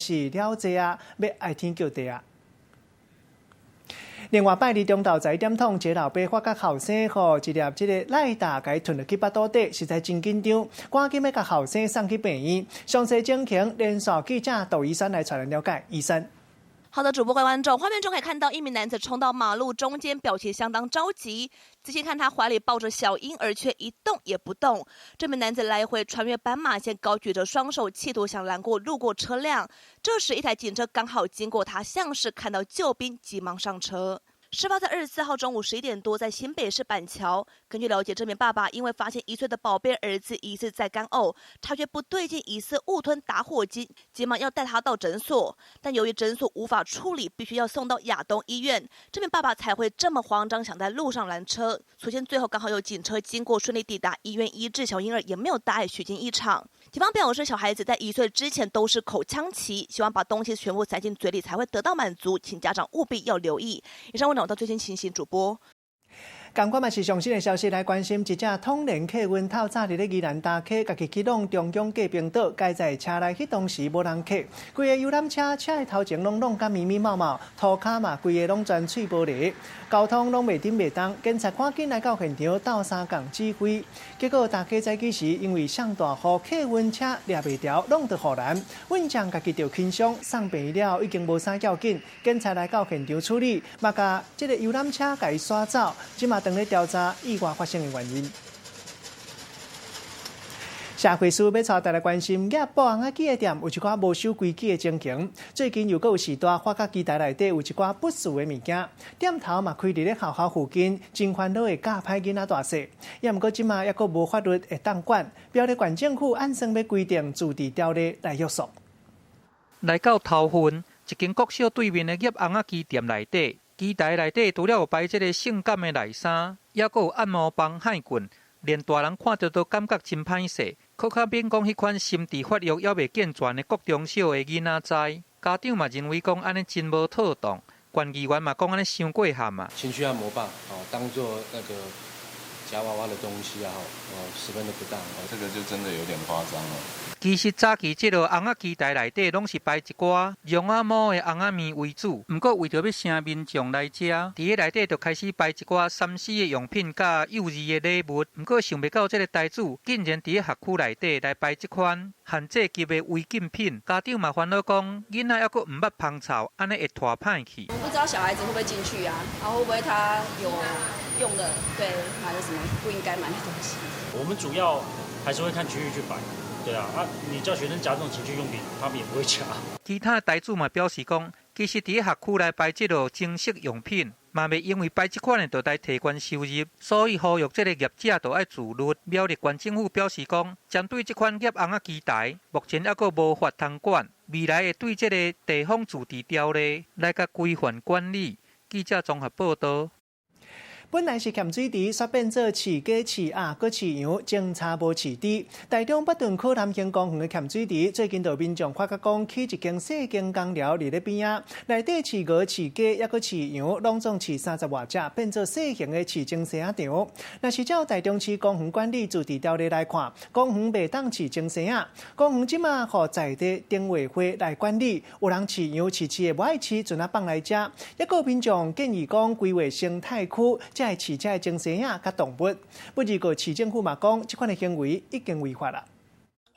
是了解啊，要爱天叫地啊。另外，拜二中昼11点钟，一个老爸发觉后生一粒这个赖大给吞落去腹肚底，实在真紧张，赶紧要甲后生送去病院。详细情形，连续记者杜医生来传来了解。医生。好的，主播各位观众，画面中可以看到一名男子冲到马路中间，表情相当着急。仔细看他怀里抱着小婴儿，却一动也不动。这名男子来回穿越斑马线，高举着双手，企图想拦过路过车辆。这时，一台警车刚好经过他，像是看到救兵，急忙上车。事发在24号中午11点多，在新北市板桥。根据了解，这名爸爸因为发现1岁的宝贝儿子疑似在干呕，察觉不对劲，疑似误吞打火机，急忙要带他到诊所。但由于诊所无法处理，必须要送到亚东医院。这名爸爸才会这么慌张，想在路上拦车。所幸最后刚好有警车经过，顺利抵达医院医治，小婴儿也没有大碍，虚惊一场。警方表示，小孩子在1岁之前都是口腔期，希望把东西全部塞进嘴里才会得到满足，请家长务必要留意。以上问到最新情形，主播。港官嘛是上新的消息来关心，一只通联客运透早日咧宜兰大溪，家己启动中央隔冰岛，该在车内迄当时无人客，规个游览车的头前拢甲密密麻麻，涂骹嘛规个拢全碎玻璃，交通拢袂顶袂当，警察赶紧来到现场斗相共指挥，结果大溪早起时因为上大雨，客运车掠袂牢，弄得互难，运将家己就轻伤，送病院了已经无啥要紧，警察来到现场处理，嘛甲这个游览车甲伊刷走，即嘛等咧调查意外发生的原因。社会事要带大家关心，亚报红仔机的店有一寡无守规矩的情形。最近又有时代发觉机台内底有一寡不实的物件，店头嘛开伫咧学校附近，真烦恼的教歹囡仔大细。也毋过即马抑阁无法律会当管，标咧县政府按算要规定驻地条例来约束。来到头份，一间国小对面的叶红仔机店内底，机台内底除了有摆这个性感的内衫，也阁有按摩棒、海棍，连大人看到都感觉真歹势。可较免讲迄款心智发育还袂健全的国中小的囡仔在，家长嘛认为讲安尼真无妥当，管议员嘛讲安尼伤过喊嘛。情趣按摩棒当做那个夹娃娃的东西啊，十分的不当，这个就真的有点夸张了。其实早期这个红仔机台内底拢是摆一寡用仔毛的红仔面为主，不过为着要省民众来食，伫个内底就开始摆一寡3C的用品甲幼儿的礼物。不过想袂到这个台主竟然伫个学区内底来摆这款限制级的违禁品，家长嘛烦恼讲囡仔还阁唔捌芳草，安尼会拖歹去。我不知道小孩子会不会进去啊，然后会不会他有用的对买了什么不应该买的东西。我们主要还是会看区域去摆。对啊，你叫学生夹这种情趣用品，他们也不会夹。其他台主嘛表示讲，其实伫学区内摆这个精饰用品，嘛袂因为摆这款的就来提悬收入，所以呼吁这个业者就要自律。苗栗县政府表示讲，针对这款叶红仔机台，目前还阁无法通管，未来会对这个地方自治条例来甲规范管理。记者综合报道。本来是咸水池，煞变做饲鸡、饲鸭、搁饲羊，警察无饲猪。台中北屯柯南兴公园的咸水池，最近有民众发觉讲起一间细间公寮伫咧边仔，内底饲鹅、饲鸡，抑搁饲羊，拢总饲30外只，变做小型的饲精生仔场。若是照台中市公园管理自治条例来看，公园袂当饲精生仔。公园即马互在地丁委会来管理，有人饲羊饲的无爱饲，准放来食。抑搁民众建议讲规划生态区。才会饲这的精生仔甲动物，不过市政府嘛讲，这款的行为已经违法了。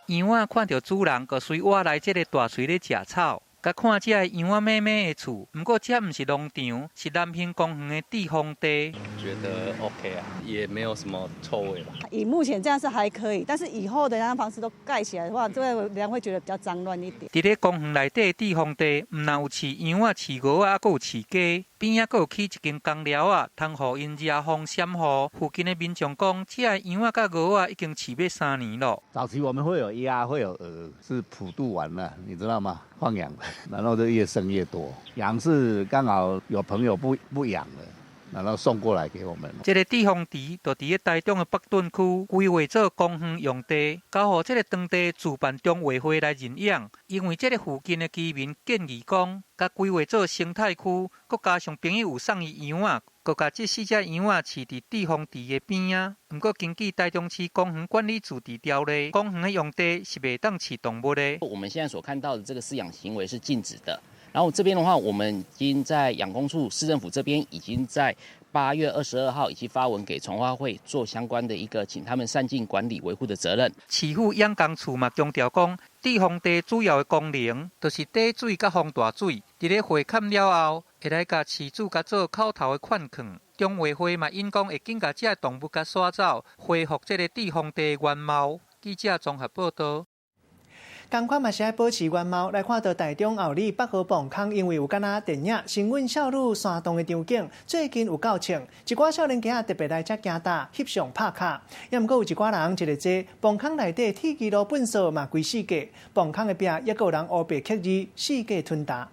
羊仔看到主人，就随我来这个大水咧食草，甲看这个羊仔妹妹的厝。不过这不是农场，是南平公园的地荒地。觉得 OK 啊，也没有什么臭味吧。以目前这样是还可以，但是以后的那房子都盖起来的话，这个人会觉得比较脏乱一点。伫咧公园内底的地荒地，唔但有饲羊仔、饲鹅仔，还有饲鸡。边仔阁有起一间公寮啊，通互因热风闪雨。附近的民众讲，这羊仔甲鹅仔已经饲要3年了。早期我们会有鸭，会有鹅，是普渡完了，你知道吗？放养的，然后就越生越多。羊是刚好有朋友不养了，然后送过来给我们。这个地方池就伫台中的北屯区规划做公园用地，交予这个当地主办中委会来认养。因为这个附近的居民建议讲，甲规划做生态区，佮加上朋友有送伊羊仔，佮甲这4只羊仔饲伫地方池的边啊。不过根据台中市公园管理处置条例，公园的用地是袂当饲动物的。我们现在所看到的这个饲养行为是禁止的。然后这边的话，我们已经在养工处、市政府这边已经在8月22号已经发文给从化会做相关的一个，请他们善尽管理维护的责任。市府养工处嘛强调讲，地方地主要的功能就是底水甲防大水，伫咧会勘了后，会来甲饲主甲做口头的劝劝。中委会嘛因讲会紧甲这动物甲刷走，恢复这个地方地的原貌。记者综合报道。同款嘛是爱保持原貌，来看到台中后里8号磅空，因为有敢若电影《新闻少女山洞》的场景，最近有够呛，一寡少年家特别来遮行大翕相拍卡，也毋过有一寡人一个坐磅空内底铁基路粪扫嘛规世界，磅空的壁也有人黑白刻字世界吞达。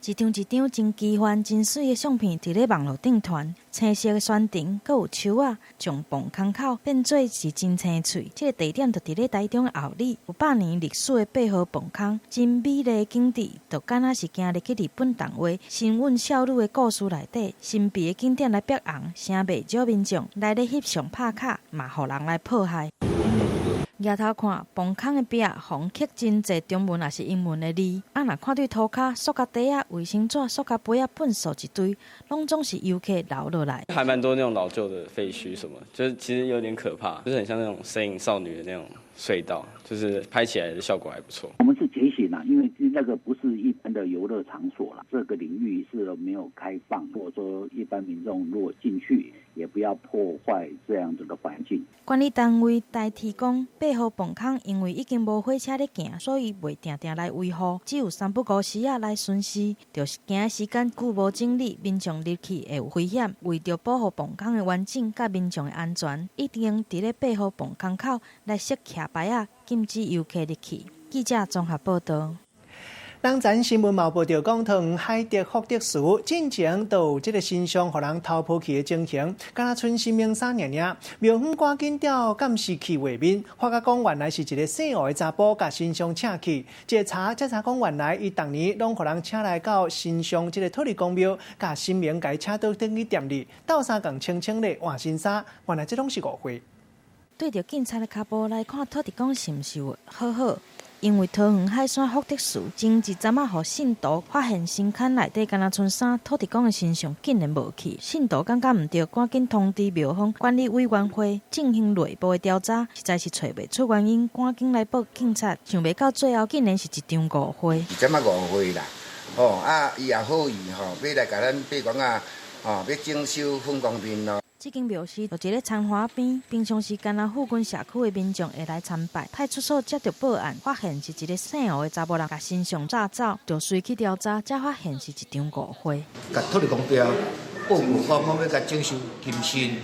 一张真奇幻、真水的相片伫咧网络顶传，青色的宣传，阁有树仔将磅空口变做是真青翠。这个地点就伫咧台中后里，有100年历史的8号磅空，真美丽的景致，就敢若是行入去日本动画《新闻少女》的故事内底，神秘的景点来表红，声袂少民众来咧翕相拍卡，嘛互人来迫害。抬头看磅空的壁，红刻真侪中文也是英文的字。若看对涂骹、塑胶袋啊、卫生纸、塑胶杯啊、粪扫一堆，拢总是游客留落来。还蛮多那种老旧的废墟什么，就是其实有点可怕，就是很像那种神隐少女的那种隧道，就是拍起来的效果还不错。我们是提醒啦，因为那个不是一般的游乐场所啦，这个领域是没有开放，或者说一般民众如果进去，也不要破坏这样子的环境。管理单位代替讲，8号磅空因为已经无火车咧行，所以袂定定来维护，只有3不5时啊来巡视，就是行的时间久无整理，民众入去会有危险。为着保护磅空的完整甲民众的安全，一定伫咧8号磅空口来设徛牌啊，禁止游客入去。记者综合报道。当前新闻报道讲，桃园海德福德寺进前都有这个新相，互人偷抱去的情形，敢若剩性命3尔尔。庙方赶紧调监视器画面，发觉讲原来是一个姓吴的查甫甲新相请去。一查才查讲，原来伊逐年拢互人请来到新相这个土地公庙，甲新明甲伊请到等去店里，斗相共清清咧换新衫，原来这拢是误会。对着警察的脚步来看，土地公是毋是有好？因为桃园海山福德寺前一阵仔，互信徒发现新龛内底敢若剩3土地公的神像竟然无去，信徒感觉毋对，赶紧通知庙方管理委员会进行内部的调查，实在是找袂出原因，赶紧来报警察。想袂到最后竟然是一场误会。这么误会啦，伊也好意要来甲咱八公啊，要整修风光面咯。这间庙是就一个参花边，平常时干那附近社区的民众会来参拜。派出所接到报案，发现是一个姓吴的查某人甲新相炸走，就随去调查，才发现是一场误会。甲土地公庙报告讲，我要甲整修添新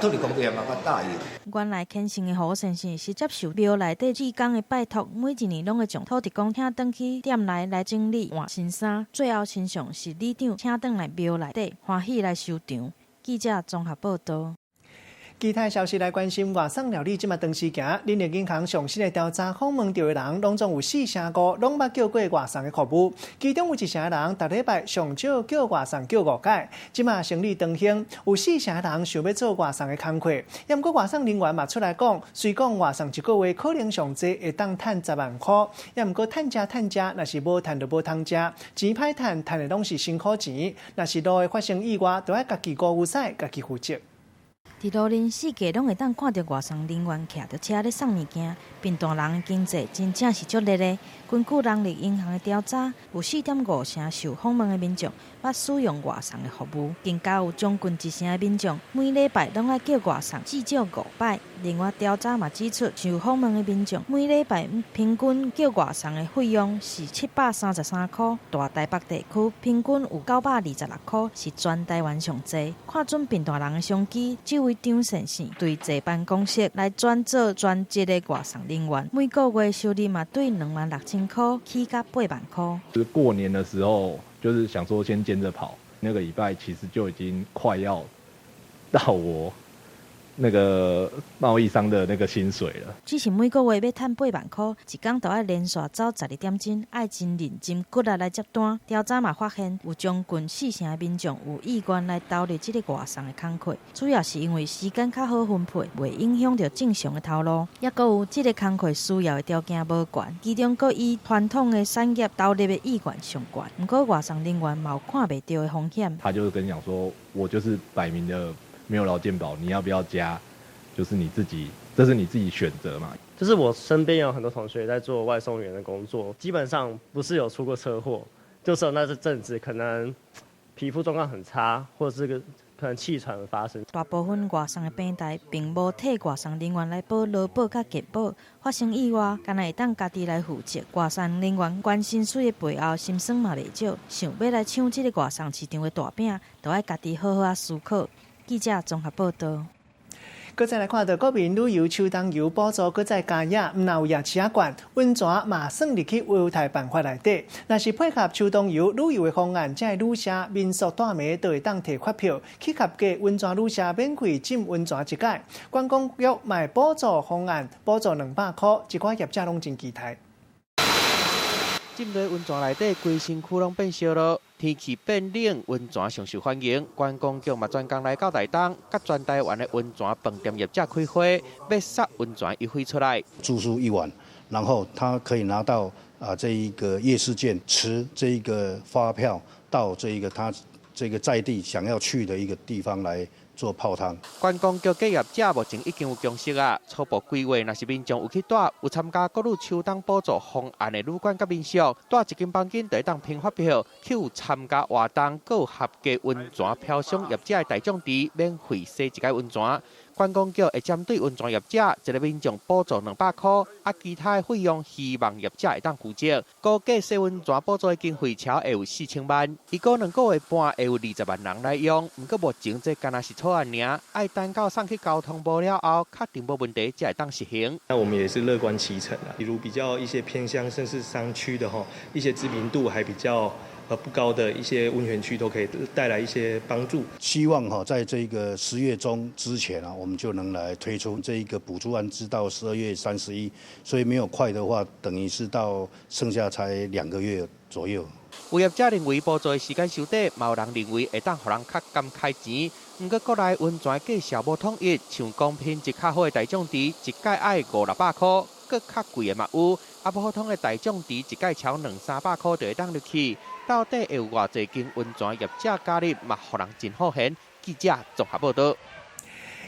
土地公庙嘛，甲答应。原来虔诚的胡先生是接受庙内底志工的拜托，每一年拢会将土地公请转去店内来整理换新衫，最后新相是里长请转来庙内底，欢喜来收场。记者综合报道。其他消息来关心外省料理，即马长时行，恁的银行上新的调查，访问到的人拢总有4成5，拢捌叫过外省的服务。其中有1成的人，逐礼拜上少叫外省叫5届。即马生理当兴，有4成的人想要做外省的工课。也毋过外省人员嘛出来讲，虽讲外省一个月可能上济会当赚10万块，也毋过趁食，若是无趁就无通食，钱歹趁的拢是辛苦钱。若是路会发生意外，就要家己顾有使，家己负责。伫路人世界拢会当看到外省人员徛着车咧送物件，贫大人的经济真正是足力的。根据人力银行的调查，有4.5成受访问的民众捌使用外省的服务，更加有将近1成的民众每礼拜拢爱叫外省至少5摆。另外调查嘛指出，受访问的民众每礼拜平均叫外省的费用是733块，大台北地区平均有926块，是全台湾上济。看准贫大人的商机，这位张先生对坐办公室来转做专职的外省人员，每个月收入嘛对26000块起到8万块。就是过年的时候，就是想说先兼着跑。那个礼拜其实就已经快要到我那个贸易商的那个薪水了。只是每个月要赚8万块，一天都要连续走12点钟，爱真认真骨力来接单。调查嘛发现，有将近4成的民众有意愿来投入这个外送的工课，主要是因为时间较好分配，袂影响到正常的头路。也搁有这个工课需要的条件无悬，其中搁以传统的产业投入的意愿上悬。不过外送人员嘛有看袂到的风险。他就是跟你讲说，我就是摆明的没有劳健保，你要不要加？就是你自己，这是你自己选择嘛。就是我身边有很多同学在做外送员的工作，基本上不是有出过车祸，就是有那阵子可能皮肤状况很差，或者是可能气喘发生。大部分外送的平台并无替外送人员来保劳保甲健保，发生意外，干会当家己来负责。外送人员关薪水的背后，心酸嘛袂少，想要来抢这个外送市场的大饼，都要家己好好思考。记者综合报道。搁再来看到国民旅游秋冬游补助，搁再加压，毋若有夜市馆温泉嘛算入去优待办法内底。若是配合秋冬游旅游的方案，才会旅社、民宿带暝都会当摕发票去合价温泉旅社免费浸温泉一届。观光局卖补助方案，补助200块，一寡业者拢真期待。浸在温泉内底，规身躯拢变烧了。天气变冷，温泉上受欢迎。观光局嘛专工来到台东，甲全台湾的温泉饭店业者开会，要撒温泉优惠出来。住宿1晚，然后他可以拿到这一个夜市券，持这一个发票到这一个他这个在地想要去的一个地方来做泡汤。观光局计业者目前已经有共识啊，初步规划，若是民众有去住、有参加各路秋冬补助方案的旅馆甲民宿，住一间房间就会当凭发票，去有参加活动、各有合格温泉飘香业者的大奖池，免费洗一届温泉。观光局会针对温泉业者，一个民众补助200块，其他的费用希望业者会当负责。估计洗温泉补助的经费超会有4000万，一个2个月半会有20万人来用。不过目前这敢若是草案尔，爱等到送去交通部了后，确定无问题才会当实行。那我们也是乐观其成啊，比如比较一些偏乡甚至商区的一些知名度还比较不高的一些温泉区都可以带来一些帮助。希望在这个10月中之前我们就能来推出这一个补助案，直到12月31，所以没有快的话，等于是到剩下才2个月左右。有业者认为补助的时间伤短，嘛有人认为会当互人较甘开钱。不过国内温泉价小无统一，像公平一较好的大奖池，一届爱500-600块，搁较贵的嘛有。普通的大奖池一届超200-300块就会当入去。到底会有偌济间温泉业者加入，嘛互人真好闲。记者综合报道。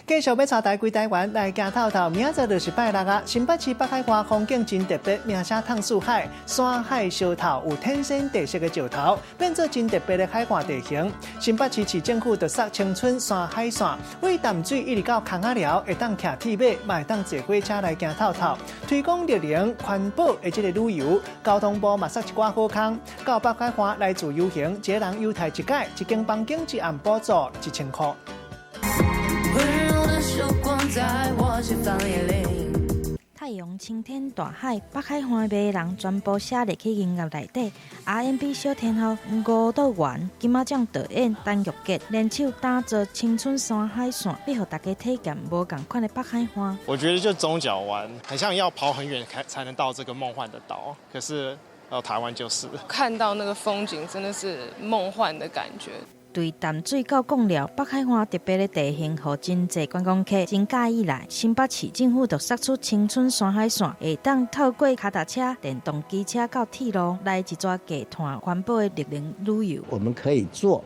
继续要带台规台湾来行透透，明仔就是拜6啊！新北市北海岸风景真特别，名声烫树海，山海相透，有天生地色的石头，变做真特别的海岸地形。新北市市政府就设青春山海线，为淡水一直到空仔寮，会当骑铁马，嘛会当坐火车来行透透，推广绿能环保的这个旅游。交通部嘛设一寡好康，到北海岸来自由行，一个人优待一届，一间房间一暗补助1000块。太阳、晴天、大海，北海岸的人全部写入去音乐内底。R&B 小天后吴道元金马奖导演陈玉洁联手打造青春山海线，要让大家体验无同款的北海岸。我觉得就中角湾，很像要跑很远才能到这个梦幻的岛，可是到台湾就是看到那个风景，真的是梦幻的感觉。对淡水到贡寮北海岸特别的地形，和真侪观光客真介意来。新北市政府就设出青春山海线，会当透过脚踏车、电动机车到铁路来一抓低碳环保的绿能旅游。我们可以做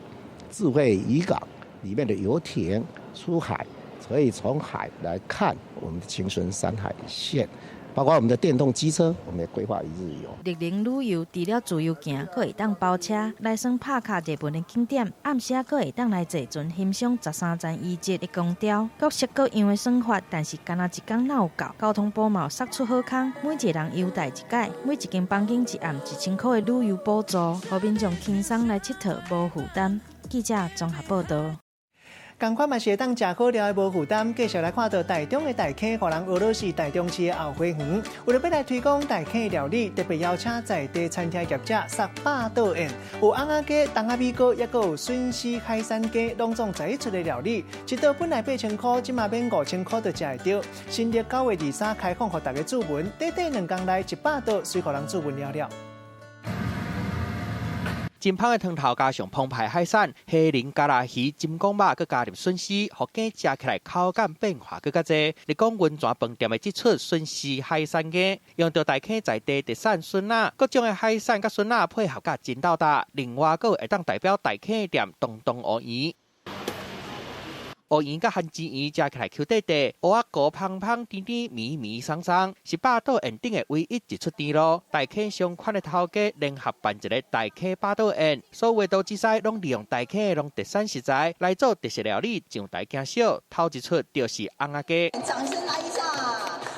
智慧渔港里面的游艇出海，可以从海来看我们的青春山海线。包括我们的电动机车，我们也规划1日游。绿能旅游除了自由行，还会当包车来耍拍卡热门的景点，暗时还会当来坐船欣赏13站遗迹的光雕。各式各样的耍法，但是干那一天哪有够？交通部嘛设出好康，每一个人优待一届，每一间房间一暗1000块的旅游补助，让民众轻松来佚佗，无负担。记者综合报道。同款嘛是会当食好料的无负担。继续来看到台中的大坑，荷兰俄罗斯台中市的后花园，为了要来推广大坑的料理，特别邀请在地餐厅业者300道宴，有红鸭鸡、东亚米糕，也有笋丝海产鸡，拢总在出的料理。一道本来8,000块，即嘛免5,000块就食会到。新历9月23开放，给大家注文，短短2天内100道随互人注文了。真香的汤头加上澎湃海产、虾仁、加辣鱼、金光肉，佮加入笋丝，互鸡食起来口感变化佮较济。你讲温泉饭店的这出笋丝海产鸡，用到大坑在地特产笋仔，各种的海产佮笋仔配合甲真斗搭。另外，佮会当代表大坑的店东东乌圆。乌圆甲番薯圆食起来 Q 弟弟，蚵仔膏香香甜甜、绵绵松松，100道宴顶的唯一一出店咯。大坑相款的头家联合办一个大坑100道宴，所有道之师拢利用大坑的特产食材来做特色料理，上大惊小。头一出就是红鸭鸡。掌声来一下，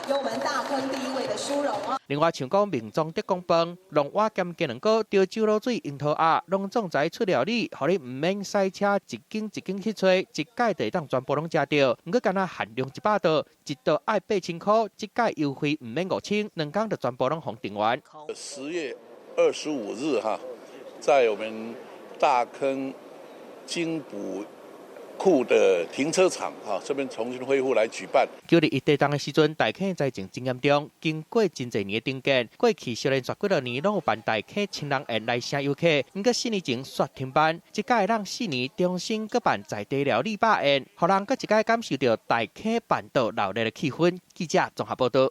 由我们大坑第一位的殊荣啊！另外，像讲名庄德公饭、龙蛙兼鸡卵糕、潮州卤水、樱桃鸭，拢总在出料理，互你唔免塞车一间一间去找，一届就会当全部拢食到。唔过干那限量100道，一道爱8,000块，这届优惠唔免5,000，2天就全部拢红订完。10月25日哈，在我们大坑金补库的停车场这边重新恢复来举办。旧日一地动的时阵，大坑灾情真严重，经过真侪年的重建，过去虽然10几多年拢有办大坑千人宴来请游客，不过4年前煞停办，这届让4年重新搁办在地料理百宴，互人搁一届感受到大坑办到热闹的气氛。记者综合报道。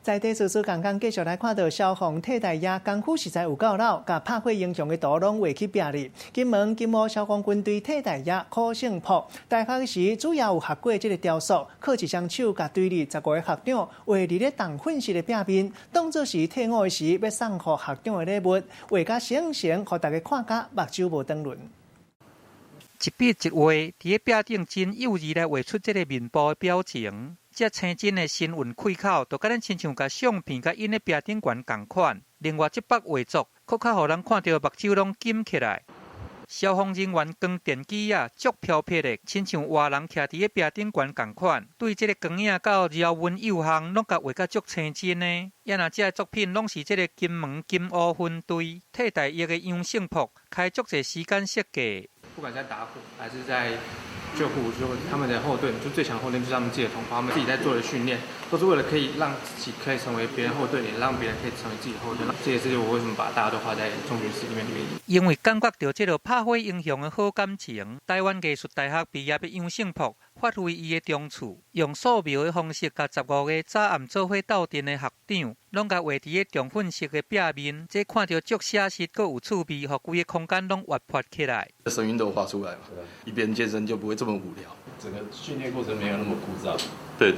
在地事刚刚继续来看到消防替代役功夫实在有够老，甲拍火英雄的图拢画起壁哩。金门金武消防军队替代役柯胜普，大学时主要有学过这个雕塑，靠一双手甲队里15个学长画伫咧动粉室的壁面，当作是退伍时要送给学长的礼物，画甲成成，互大家看甲目睭无长轮。一笔一画，伫咧壁顶真幼稚来画出这个面部的表情。这青真的新闻开口，就甲咱亲像甲相片甲因的壁顶悬同款。另外，这幅画作更较互人看到目睭拢紧起来。消防人员光电机足飘撇的，亲像活人徛伫咧壁顶悬同款。对这个光影到绕纹幼行，拢甲画甲足青真的。也那这作品拢是这个金门金乌分队替代役的杨胜普开足侪时间设计。不管在打火还是在救护，就他们的后盾，就最强后盾就是他们自己的同胞，他们自己在做的训练，都是为了可以让自己可以成为别人后盾，也让别人可以成为自己的后盾。这也是我为什么把大家都画在中军室里面的原因。因为感觉到这个拍火英雄的好感情，台湾艺术大学毕业的杨胜普发挥伊的长处，用素描的方式，甲15个早暗做伙斗阵的学长，拢甲画伫咧重粉色的壁面，这看到足写实，佫有趣味，互规个空间拢活泼起来。声音都画出来嘛，一边健身就不会这么无聊。整个训练过程没有那么枯燥。对，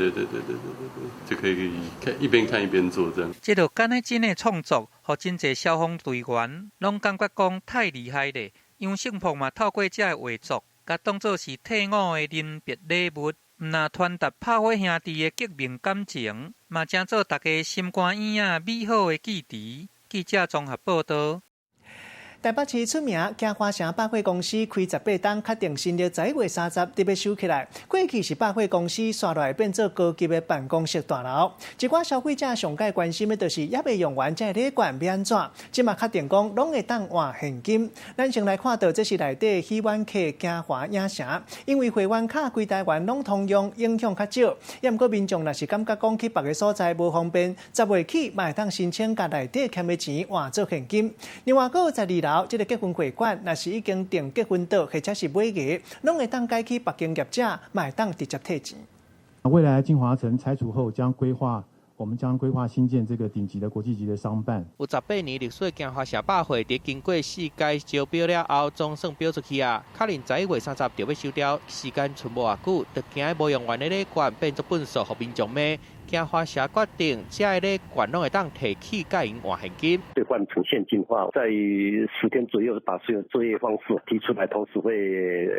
就可以一边看一边做这样。这就敢若真的创作，互真侪消防队员拢感觉讲太厉害咧。杨胜普嘛透过这个画作，甲当作是退伍的临别礼物，毋但传达拍火兄弟的革命感情，嘛正做大家心肝眼啊美好的记忆。记者综合报道。台北市出名镜花城百货公司开18档，确定新历11月30日要收起来。过去是百货公司刷来变做高级的办公室大楼。一寡消费者上界关心的就是也未用完这礼券要安怎？即马确定讲拢会当换现金。咱先来看到这是内底喜欢客镜花影城，因为会员卡规台湾拢通用，影响较少。也毋过民众若是感觉讲去别个所在无方便，10月起嘛会当申请甲内底欠的钱换做现金。另外，还有12楼。这个结婚会馆，若是已经订结婚岛或者是买个，拢会当改去别间业者，买当直接退钱。未来金华城拆除后，我们将规划新建这个顶级的国际级的商办。有18年历史的金华城百货，伫经过4届招标了后，总算标出去啊！可能11月30就要收掉，时间剩无偌久，就惊无用完的礼券变作本数，互民众骂。金华城决定，这个礼券拢会当提起甲因换现金。兑换成现金化，在10天左右把所有作业方式提出来，同时会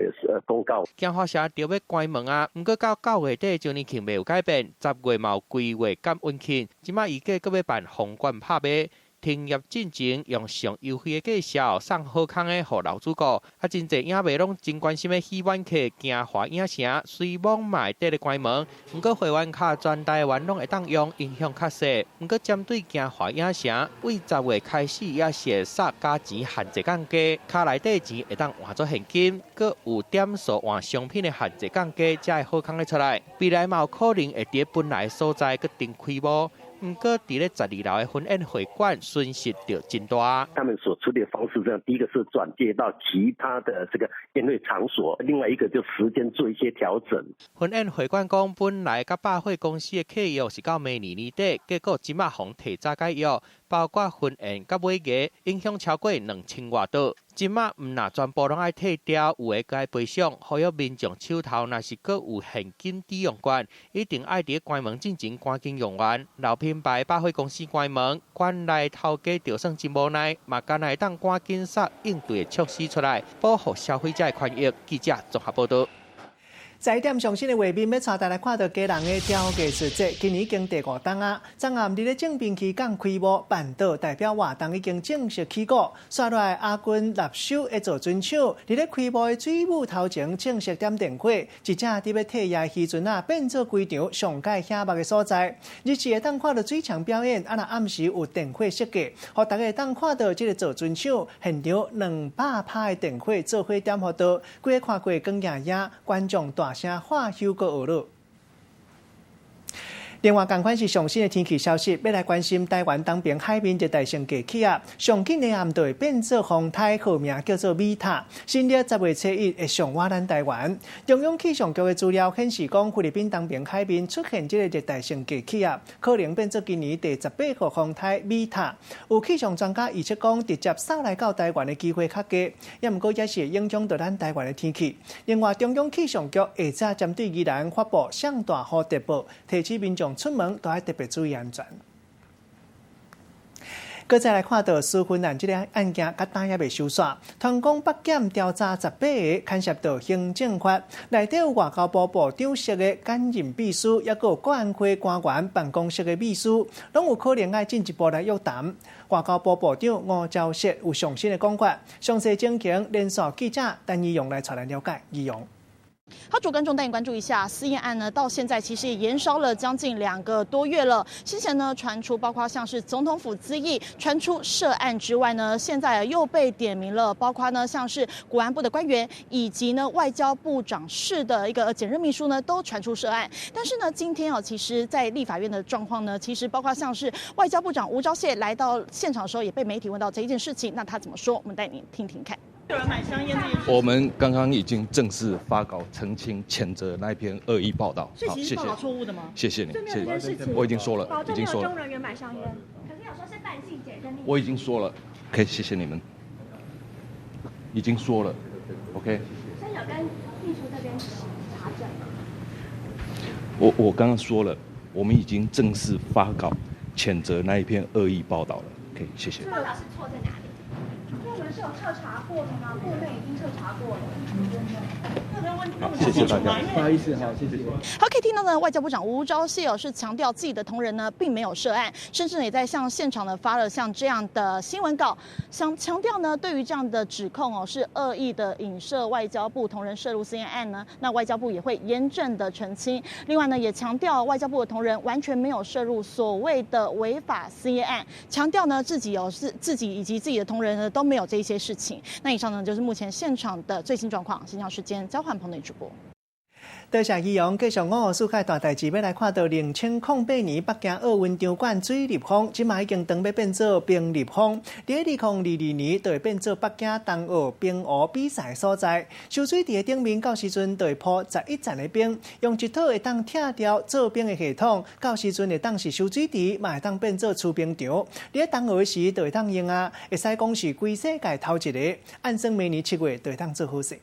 公告。金华城就要关门啊！不过到9月底周年庆未有改变，10月嘛有规划减温庆，即马预计阁要办封馆拍卖。停业进前用上优惠的价格送好康的给楼主顾，真侪影迷拢真关心的戏院客行华影城，虽网买得咧关门，不过会员卡全台湾拢会当用，影响较小。不过针对行华影城，为10月开始也是杀加钱限制降价，卡内底钱会当换做现金，佮有点数换商品的限制降价，才会好康的出来。未来嘛有可能会伫本来所在佮定开幕。不过，伫咧12楼的婚宴会馆损失就真大。他们所处理的方式，这样第一个是转介到其他的这个宴会场所，另外一个就时间做一些调整。婚宴会馆讲，本来甲百货公司的契约是到明年年底，结果即马互提早解约，包括婚宴甲尾牙，影响超过2000外多。即马唔那全部拢爱退掉，有诶该赔偿，呼吁民众手头若是阁有现金抵用券，一定爱伫关门之前赶紧用完。老品牌百货公司关门，馆内头家就算真无奈，嘛干来当赶紧杀应对的措施出来，保护消费者的权益。记者综合报道。在点上新的画面，要带大家看到家人的雕艺术节，今年已经第5档啊！昨暗日咧正滨区港开幕，办岛代表活动已经正式起鼓。刷落来阿军立手的做准手，伫咧开幕的水舞头前正式点灯火，一正伫要退役时阵啊，变做规场上界遐目的所在。日时会当看到水场表演，若暗时有灯火设计，互大家会当看到这个做准手现场200拍的灯火做火点互到，规个看过光艳艳，观众大声欢呼个学乐。另外，同款是上新的天气消息，要来关心台湾东边海面热带性低气压，上紧的暗对变做风台，号名叫做米塔。新历10月初1会上瓦咱台湾。中央气象局的资料显示，讲菲律宾东边海面出现这个热带性低气压，可能变做今年第18号风台米塔。有气象专家预测讲，直接扫来到台湾的机会较低，也毋过也是会影响到咱台湾的天气。另外，中央气象局下早针对宜兰发布上大雨特报，提醒民众出门都要特别注意安全。搁再来看到私婚案这个案件，甲单也未收煞。团公北检调查18个牵涉到行政法，内底有外交部部长室的兼任秘书，也有国安会官员办公室的秘书，拢有可能爱进一步来约谈。外交部部长吴钊燮有上新的讲法，详细情形连续记者等义勇来传来了解。义勇。好，主观众带你关注一下私宴案呢，到现在其实也延烧了将近2个多月了。先前呢传出包括像是总统府资议传出涉案之外呢，现在又被点名了，包括呢像是国安部的官员以及呢外交部长室的一个检任秘书呢都传出涉案。但是呢，今天其实在立法院的状况呢，其实包括像是外交部长吴钊燮来到现场的时候，也被媒体问到这一件事情，那他怎么说？我们带你听听看。有人买香烟这件事，我们刚刚已经正式发稿澄清谴责那一篇恶意报道。所以其实报道错误的吗？谢谢你，谢谢。我已经说了，已经说了。中人员买香烟，可是有说是办信检跟。我已经说了，可以谢谢你们。已经说了 ，OK。所以有跟秘书这边查证。我刚刚说了，我们已经正式发稿谴责那一篇恶意报道了。OK， 谢谢。报道是错在哪里？我们是有彻查过的吗？部内已经彻查过了。好，谢谢大家。不好意思，好，谢谢。好，可以听到呢，外交部长吴钊燮是强调自己的同仁呢并没有涉案，甚至也在向现场呢发了像这样的新闻稿，想强调呢对于这样的指控是恶意的影射外交部同仁涉入私烟案呢，那外交部也会严正的澄清。另外呢，也强调外交部的同仁完全没有涉入所谓的违法私烟案，强调呢自己是自己以及自己的同仁呢都没有这些事情。那以上呢就是目前现场的最新状况。现场时间交换棚内主播。多谢义勇，继续5号世界大代志，要来看到2008年北京奥运场馆水立方，即马已经当要变做冰立方。在2022年，就会变做北京冬奥冰壶比赛所在。收水池的顶面，到时阵就会铺11层的冰，用一套会当拆掉做冰的系统，到时阵会当是收水池，嘛会当变做储冰场。在冬奥时，就会当用啊，会使讲是规世界头一个。按算明年7月就会当做好势。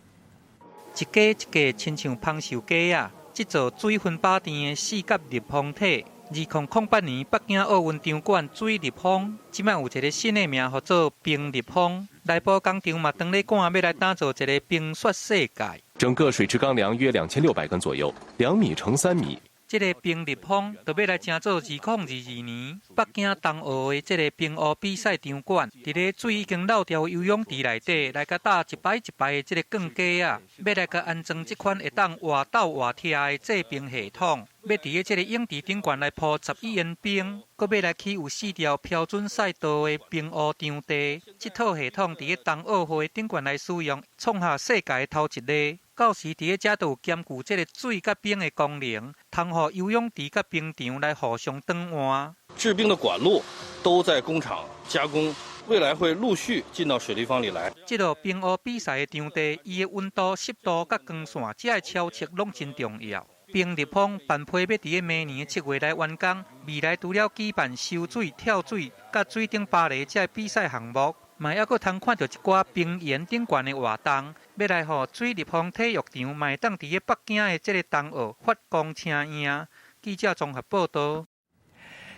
一家一家亲像芳寿家啊！这座水分饱电的4角立方体，2008年北京奥运场馆水立方，即摆有一个新的名，叫做冰立方。内部工厂嘛，当咧赶要来打造一个冰雪世界。整个水池钢梁约2600根左右，2米乘3米。这个冰立方就要来争做2022年北京冬奥的这个冰壶比赛场馆，伫咧水已经漏掉游泳池内底，来甲搭一排一排的这个钢架啊，要来甲安装这款会当活斗活跳的制冰系统。要伫咧这个泳池顶悬来铺10亿元冰，搁要来起有4条标准赛道的冰壶场地。这套系统伫咧冬奥会顶悬来使用，创下世界头一例。到时伫咧遮都有兼顾这个水甲冰的功能，通予游泳池甲冰场来互相转换。制冰的管路都在工厂加工。未来会陆续进到水立方里来。这个冰壶比赛的场地，伊的温度、湿度甲光线，这个超测拢真重要。冰立方办批要伫咧明年7月来完工，未来除了举办游水、跳水、甲水顶芭蕾这比赛项目，嘛还阁通看到一寡冰原顶悬的活动，要来互水立方体育场，嘛会当伫咧北京的这个冬奥发光青影。记者综合报道。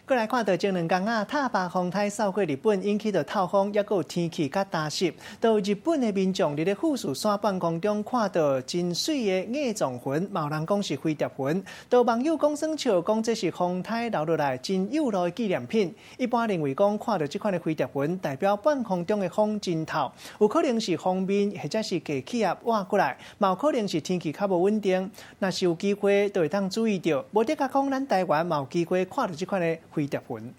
过来看到前2天啊，塔巴风台扫过日本，引起到透风，也有天气较潮湿。到日本的民众伫咧富士山半空中看到真水的叶状云，有人讲是飞碟云。到网友讲耍笑，讲这是风台留落来真有路的纪念品。一般认为讲看到这款的飞碟云，代表半空中的风真透，有可能是风面或者是低气压换过来，嘛有可能是天气较无稳定。若是有机会，就会当注意到。无得甲讲，咱台湾嘛有机会看到这款的飞碟云。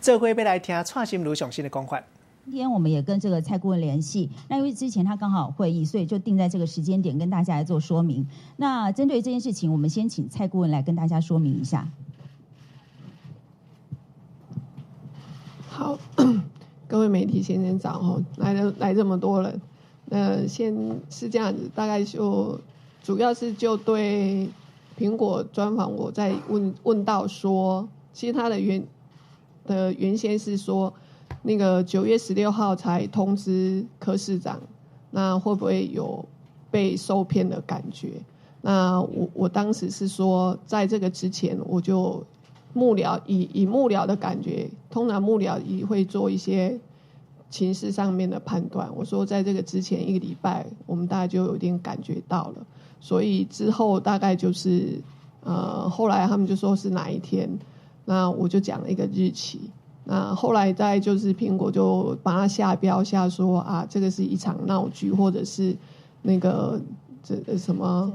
这回要来听蔡心如详细的讲法。今天我们也跟这个蔡顾问联系，那因为之前他刚好有会议，所以就定在这个时间点跟大家来做说明。那针对这件事情，我们先请蔡顾问来跟大家说明一下。好，各位媒体先生早吼，来这么多人，先是这样子，大概就主要是就对苹果专访，我在问到说，其实他的原先是说，那个9月16号才通知柯市长，那会不会有被受骗的感觉？那我当时是说，在这个之前，我就幕僚以幕僚的感觉，通常幕僚也会做一些情势上面的判断。我说，在这个之前1个礼拜，我们大概就有点感觉到了。所以之后大概就是后来他们就说是哪一天，那我就讲了一个日期。那后来大概就是苹果就把它下标下说啊，这个是一场闹剧，或者是那个什么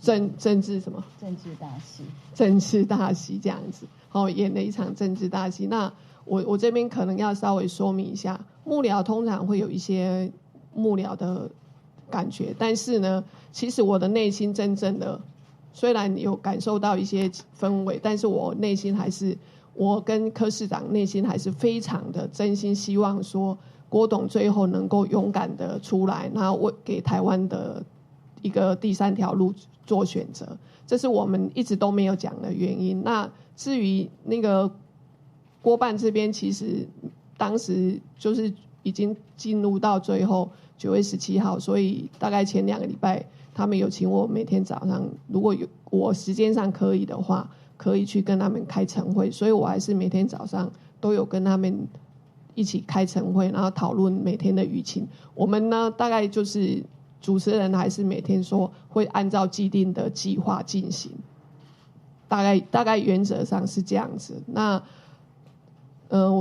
政治什么政治大戏，政治大戏这样子，演了一场政治大戏。那我这边可能要稍微说明一下，幕僚通常会有一些幕僚的感觉，但是呢，其实我的内心真正的虽然有感受到一些氛围，但是我内心还是，我跟柯市长内心还是非常的真心希望说，郭董最后能够勇敢的出来，然后为给台湾的一个第3条路做选择，这是我们一直都没有讲的原因。那至于那个郭办这边，其实当时就是已经进入到最后9月17号，所以大概前2个礼拜，他们有请我每天早上，如果有我时间上可以的话，可以去跟他们开晨会，所以我还是每天早上都有跟他们一起开晨会，然后讨论每天的舆情。我们呢，大概就是主持人还是每天说会按照既定的计划进行，大概原则上是这样子。那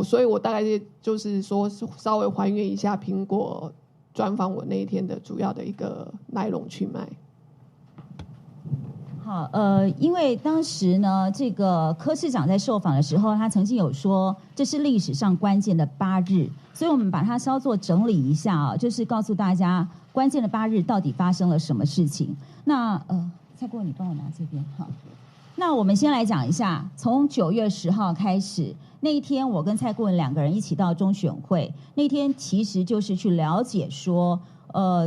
所以我大概就是说稍微还原一下苹果专访我那一天的主要的一个来龙去脉。好，因为当时呢，这个柯市长在受访的时候，他曾经有说这是历史上关键的8日，所以我们把它稍作整理一下啊，就是告诉大家关键的8日到底发生了什么事情。那蔡顾问，你帮我拿这边好。那我们先来讲一下，从9月10号开始，那一天我跟蔡顾问2个人一起到中选会，那天其实就是去了解说，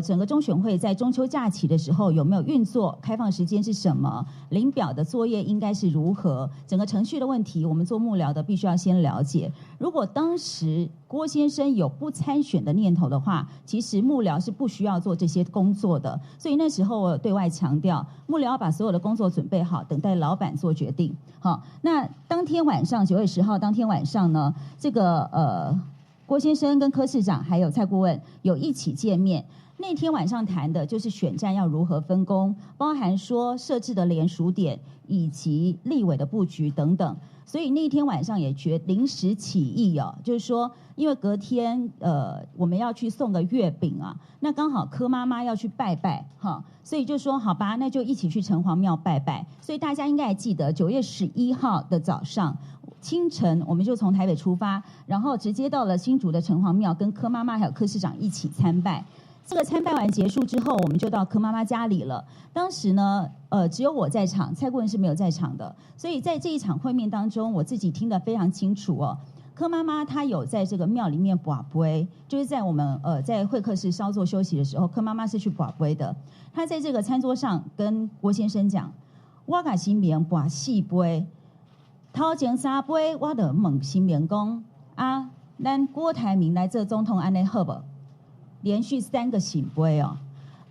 整个中选会在中秋假期的时候有没有运作，开放时间是什么，领表的作业应该是如何，整个程序的问题，我们做幕僚的必须要先了解。如果当时郭先生有不参选的念头的话，其实幕僚是不需要做这些工作的。所以那时候我对外强调，幕僚要把所有的工作准备好，等待老板做决定。好，那当天晚上9月10号当天晚上呢，这个郭先生跟柯市长还有蔡顾问有一起见面。那天晚上谈的就是选战要如何分工，包含说设置的联署点以及立委的布局等等。所以那天晚上也临时起意哦，就是说，因为隔天我们要去送个月饼啊，那刚好柯妈妈要去拜拜哈，所以就说好吧，那就一起去城隍庙拜拜。所以大家应该还记得9月11号的早上清晨，我们就从台北出发，然后直接到了新竹的城隍庙，跟柯妈妈还有柯市长一起参拜。这个参拜完结束之后，我们就到柯妈妈家里了。当时呢，只有我在场，蔡顾问是没有在场的。所以在这一场会面当中，我自己听得非常清楚哦。柯妈妈她有在这个庙里面跋杯，就是在我们在会客室稍作休息的时候，柯妈妈是去跋杯的。她在这个餐桌上跟郭先生讲：“我甲新明跋4杯，头前3杯我就问新明讲啊，咱郭台铭来做总统安尼好不？”连续3个醒杯哦，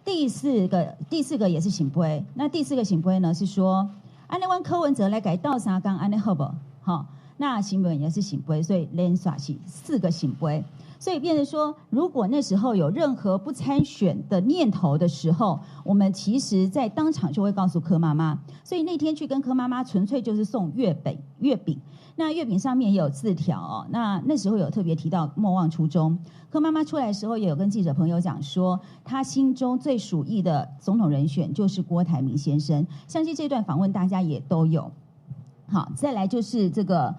第四个也是醒杯。那第4个醒杯呢是说，安尼阮柯文哲来改倒3缸安尼好不好？那新闻也是醒杯，所以连耍是4个醒杯。所以变成说，如果那时候有任何不参选的念头的时候，我们其实在当场就会告诉柯妈妈。所以那天去跟柯妈妈纯粹就是送月饼。那月饼上面也有字条哦。那时候有特别提到莫忘初衷。柯妈妈出来的时候也有跟记者朋友讲说，她心中最属意的总统人选就是郭台铭先生。相信这段访问大家也都有。好，再来就是这个。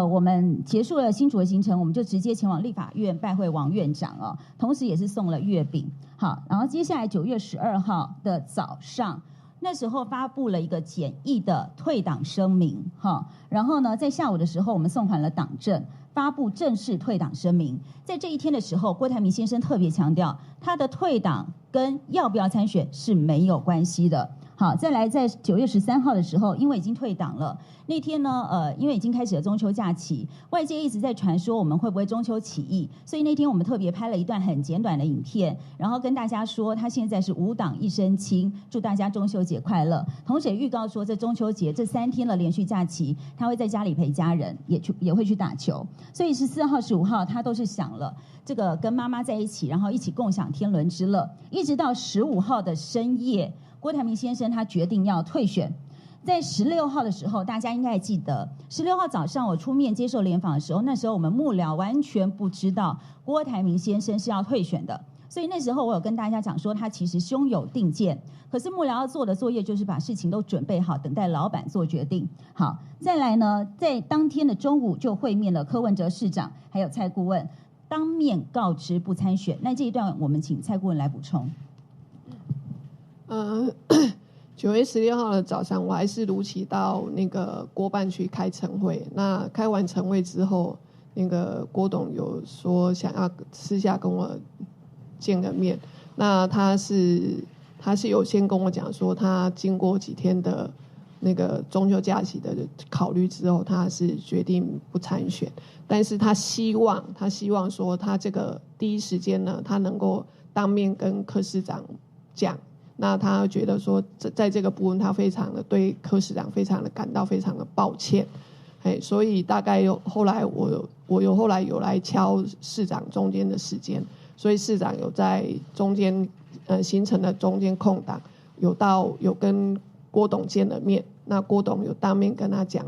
我们结束了新竹的行程，我们就直接前往立法院拜会王院长哦，同时也是送了月饼。好，然后接下来9月12号的早上，那时候发布了一个简易的退党声明，哈，然后呢，在下午的时候，我们送还了党证，发布正式退党声明。在这一天的时候，郭台铭先生特别强调，他的退党跟要不要参选是没有关系的。好，再来在9月13号的时候，因为已经退党了，那天呢，因为已经开始了中秋假期，外界一直在传说我们会不会中秋起义，所以那天我们特别拍了一段很简短的影片，然后跟大家说他现在是无党一身轻，祝大家中秋节快乐。同时也预告说，这中秋节这3天的连续假期，他会在家里陪家人，也会去打球。所以14号、15号他都是想了这个跟妈妈在一起，然后一起共享天伦之乐，一直到15号的深夜。郭台铭先生他决定要退选，在16号的时候，大家应该还记得，16号早上我出面接受联访的时候，那时候我们幕僚完全不知道郭台铭先生是要退选的，所以那时候我有跟大家讲说，他其实胸有定见，可是幕僚要做的作业就是把事情都准备好，等待老板做决定。好，再来呢，在当天的中午就会面了柯文哲市长还有蔡顾问，当面告知不参选。那这一段我们请蔡顾问来补充。9月16号的早上，我还是如期到那个郭办去开晨会。那开完晨会之后，那个郭董有说想要私下跟我见个面。那他是有先跟我讲说，他经过几天的那个中秋假期的考虑之后，他是决定不参选。但是他希望说，他这个第一时间呢，他能够当面跟柯市长讲。那他觉得说，在这个部分，他非常的对柯市长非常的感到非常的抱歉，所以大概后来我后来有来敲市长中间的时间，所以市长有在中间行程的中间空档有跟郭董见了面，那郭董有当面跟他讲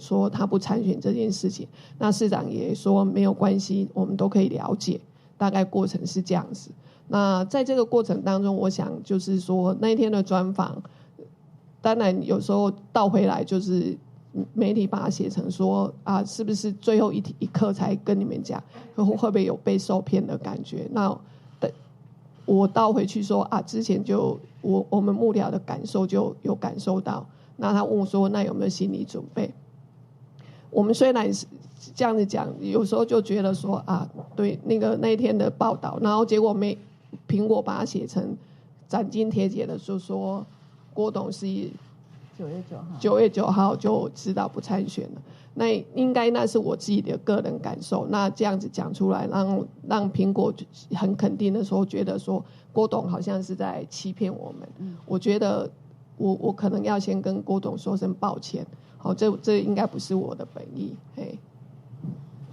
说他不参选这件事情，那市长也说没有关系，我们都可以了解，大概过程是这样子。那在这个过程当中，我想就是说那一天的专访，当然有时候倒回来就是媒体把它写成说啊，是不是最后一刻才跟你们讲，会不会有被受骗的感觉？那我倒回去说啊，之前就我们幕僚的感受就有感受到。那他问我说，那有没有心理准备？我们虽然是这样子讲，有时候就觉得说啊，对那一天的报道，然后结果苹果把它写成斩钉截铁的，就说郭董是9月9号就知道不参选了。那应该那是我自己的个人感受。那这样子讲出来，让苹果很肯定的时候，觉得说郭董好像是在欺骗我们。我觉得我可能要先跟郭董说声抱歉。好，这应该不是我的本意。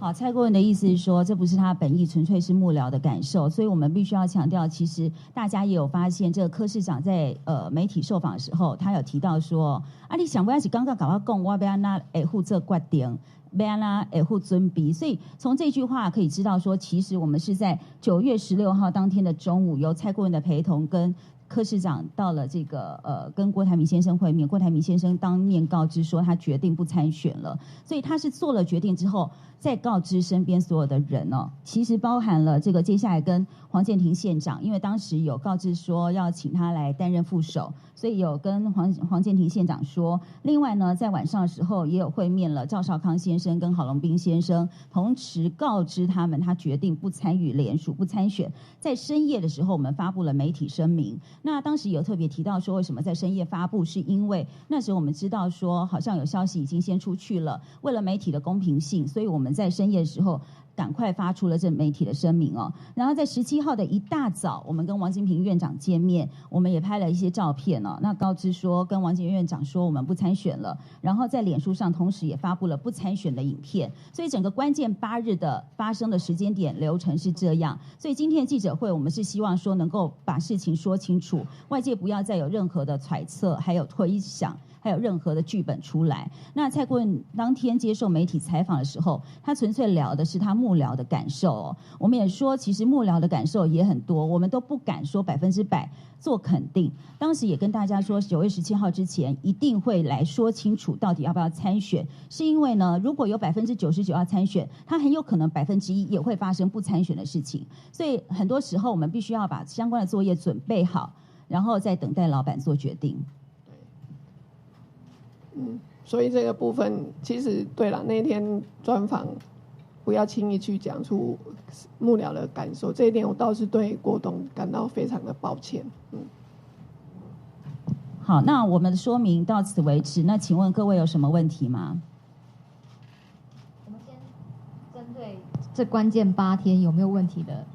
好，蔡顾问的意思是说，这不是他本意，纯粹是幕僚的感受，所以我们必须要强调，其实大家也有发现，这个柯市长在媒体受访的时候，他有提到说，啊，你想不要是刚刚搞我讲，我要那维护这决定，要那维护尊比，所以从这句话可以知道说，其实我们是在9月16号当天的中午，由蔡顾问的陪同跟柯市长到了这个跟郭台铭先生会面，郭台铭先生当面告知说他决定不参选了，所以他是做了决定之后再告知身边所有的人哦，其实包含了这个接下来跟黄健庭县长，因为当时有告知说要请他来担任副手，所以有跟黄健庭县长说，另外呢在晚上的时候也有会面了赵少康先生跟郝龙斌先生，同时告知他们他决定不参与联署不参选，在深夜的时候我们发布了媒体声明，那当时有特别提到说为什么在深夜发布，是因为那时候我们知道说好像有消息已经先出去了，为了媒体的公平性，所以我们在深夜的时候赶快发出了这媒体的声明哦。然后在17号的一大早，我们跟王金平院长见面，我们也拍了一些照片哦，那告知说跟王金平院长说我们不参选了，然后在脸书上同时也发布了不参选的影片，所以整个关键8日的发生的时间点流程是这样。所以今天的记者会我们是希望说能够把事情说清楚，外界不要再有任何的揣测还有推想，还有任何的剧本出来。那蔡顾问当天接受媒体采访的时候，他纯粹聊的是他幕僚的感受哦。我们也说，其实幕僚的感受也很多，我们都不敢说100%做肯定。当时也跟大家说，9月17号之前一定会来说清楚到底要不要参选，是因为呢，如果有99%要参选，他很有可能1%也会发生不参选的事情。所以很多时候我们必须要把相关的作业准备好，然后再等待老板做决定。所以这个部分其实对了，那天专访不要轻易去讲出幕僚的感受，这一点我倒是对郭董感到非常的抱歉。好，那我们的说明到此为止。那请问各位有什么问题吗？我们先针对这关键8天有没有问题的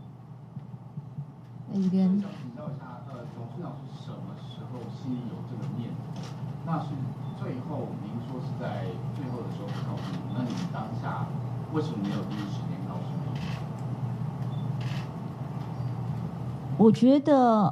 那一边。想请教一下，董事长是什么时候心里有这个念头？那是最后您说是在最后的时候告诉你，那你当下为什么没有第一时间告诉你？我觉得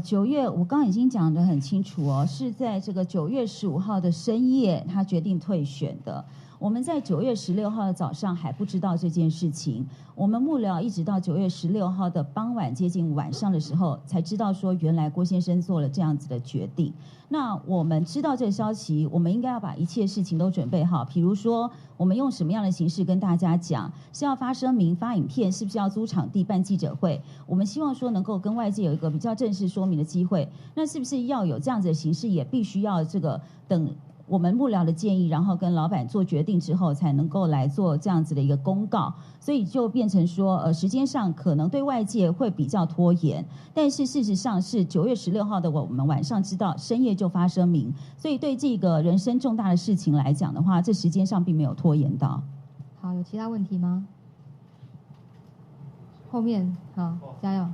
9月我刚刚已经讲得很清楚哦，是在这个9月15号的深夜他决定退选的。我们在9月16号的早上还不知道这件事情，我们幕僚一直到9月16号的傍晚接近晚上的时候才知道说原来郭先生做了这样子的决定。那我们知道这个消息，我们应该要把一切事情都准备好，比如说我们用什么样的形式跟大家讲，是要发声明发影片，是不是要租场地办记者会，我们希望说能够跟外界有一个比较正式说明的机会，那是不是要有这样子的形式，也必须要这个等我们幕僚的建议，然后跟老板做决定之后才能够来做这样子的一个公告，所以就变成说时间上可能对外界会比较拖延，但是事实上是9月16号的我们晚上知道，深夜就发声明，所以对这个人生重大的事情来讲的话，这时间上并没有拖延到。好，有其他问题吗？后面好，加油。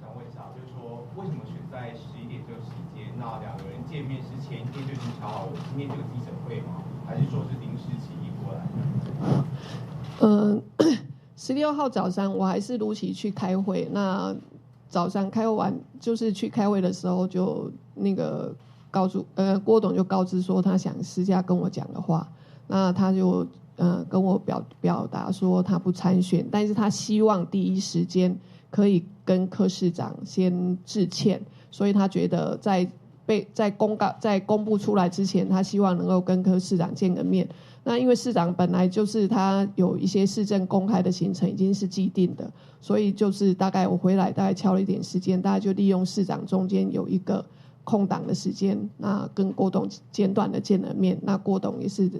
想问一下，就是说为什么选在11点这个时间？那2个人见面是前一天就已经瞧好了今天这个记者会吗？还是说是临时起意过来？16号早上我还是如期去开会，那早上开会完就是去开会的时候，就那个郭董就告知说他想私下跟我讲的话，那他就跟我表达说他不参选，但是他希望第一时间可以跟柯市长先致歉，所以他觉得在公布出来之前，他希望能够跟柯市长见个面。那因为市长本来就是他有一些市政公开的行程已经是既定的，所以就是大概我回来大概敲了一点时间，大概就利用市长中间有一个空档的时间，那跟郭董简短的见了面。那郭董也是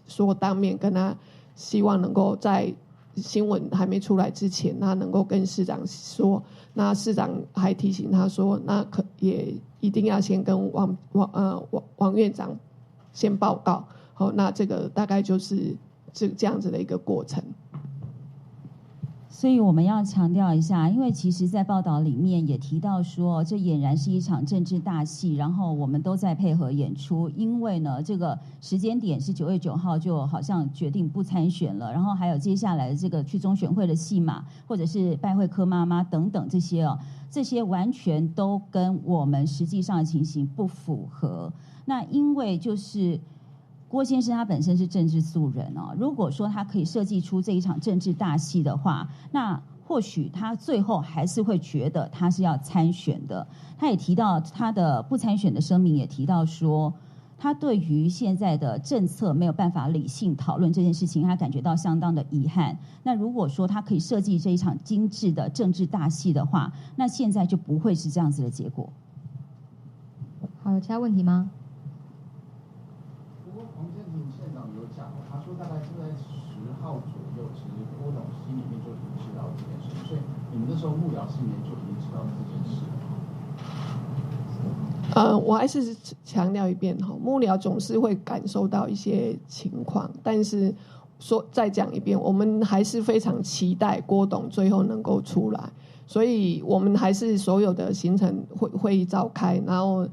说当面跟他希望能够在新闻还没出来之前，他能够跟市长说。那市长还提醒他说，那也一定要先跟王院长先报告。好，那这个大概就是这样子的一个过程。所以我们要强调一下，因为其实在报道里面也提到说，这俨然是一场政治大戏，然后我们都在配合演出。因为呢，这个时间点是9月9号，就好像决定不参选了，然后还有接下来的这个去中选会的戏码，或者是拜会柯妈妈等等这些哦，这些完全都跟我们实际上的情形不符合。那因为就是郭先生他本身是政治素人哦，如果说他可以设计出这一场政治大戏的话，那或许他最后还是会觉得他是要参选的。他也提到他的不参选的声明，也提到说他对于现在的政策没有办法理性讨论这件事情，他感觉到相当的遗憾。那如果说他可以设计这一场精致的政治大戏的话，那现在就不会是这样子的结果。好，有其他问题吗？他说大概是在10号左右，其实郭董心里面就已经知道这件事，所以你们那时候幕僚心里面就已经知道这件事了。我还是强调一遍哈，幕僚总是会感受到一些情况，但是再讲一遍，我们还是非常期待郭董最后能够出来，所以我们还是所有的行程会议召开，然后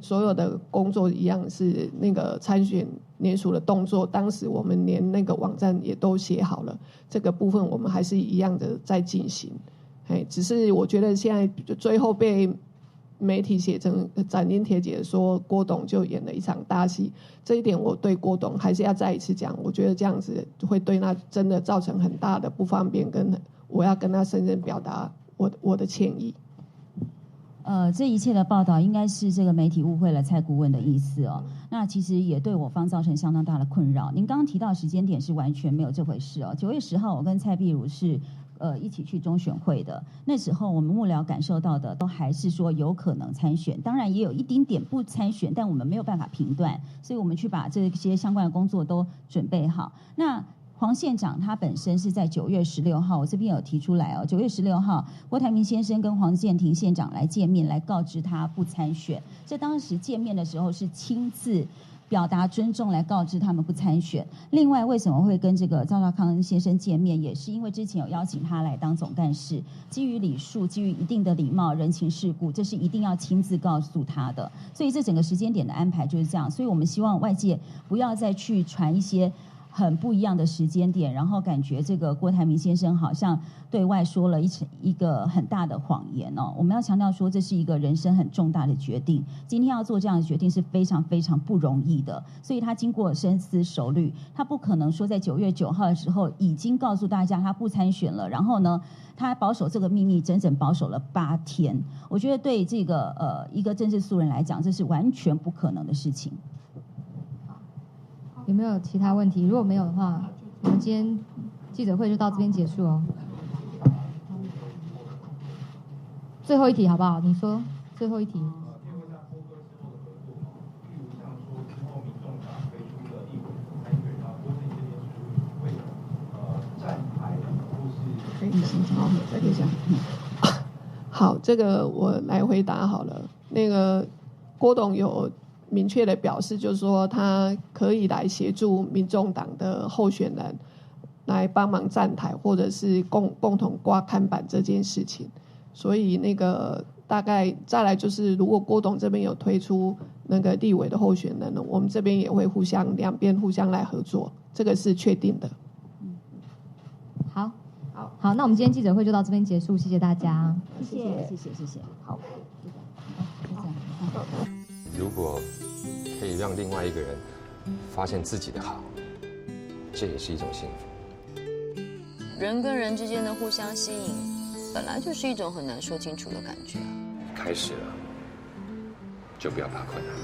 所有的工作一样是那个参选联署的动作，当时我们连那个网站也都写好了，这个部分我们还是一样的在进行。只是我觉得现在最后被媒体写成斩钉截铁说郭董就演了一场大戏，这一点我对郭董还是要再一次讲，我觉得这样子会对他真的造成很大的不方便，跟我要跟他深深表达我的歉意。这一切的报道应该是这个媒体误会了蔡顾问的意思哦。那其实也对我方造成相当大的困扰。您刚刚提到的时间点是完全没有这回事哦。9月10号，我跟蔡壁如是一起去中选会的。那时候我们幕僚感受到的都还是说有可能参选，当然也有一丁点不参选，但我们没有办法评断，所以我们去把这些相关的工作都准备好。那黄县长他本身是在9月16号，我这边有提出来哦。9月16号，郭台铭先生跟黄健庭县长来见面，来告知他不参选。这当时见面的时候是亲自表达尊重，来告知他们不参选。另外，为什么会跟这个赵少康先生见面，也是因为之前有邀请他来当总干事，基于礼数，基于一定的礼貌、人情世故，这是一定要亲自告诉他的。所以这整个时间点的安排就是这样。所以我们希望外界不要再去传一些很不一样的时间点，然后感觉这个郭台铭先生好像对外说了一个很大的谎言哦。我们要强调说，这是一个人生很重大的决定，今天要做这样的决定是非常非常不容易的，所以他经过深思熟虑，他不可能说在9月9号的时候已经告诉大家他不参选了，然后呢，他保守这个秘密整整保守了8天。我觉得对这个一个政治素人来讲，这是完全不可能的事情。有没有其他问题？如果没有的话，我们今天记者会就到这边结束哦。最后一题好不好？你说最后一题。好，这个我来回答好了。那个郭董有明确的表示，就是说他可以来协助民众党的候选人来帮忙站台，或者是共同挂看板这件事情。所以那个大概再来就是，如果郭董这边有推出那个立委的候选人呢，我们这边也会两边互相来合作，这个是确定的。好，那我们今天记者会就到这边结束，谢谢大家。谢谢。好，如果可以让另外一个人发现自己的好，这也是一种幸福。人跟人之间的互相吸引，本来就是一种很难说清楚的感觉。开始了，就不要怕困难。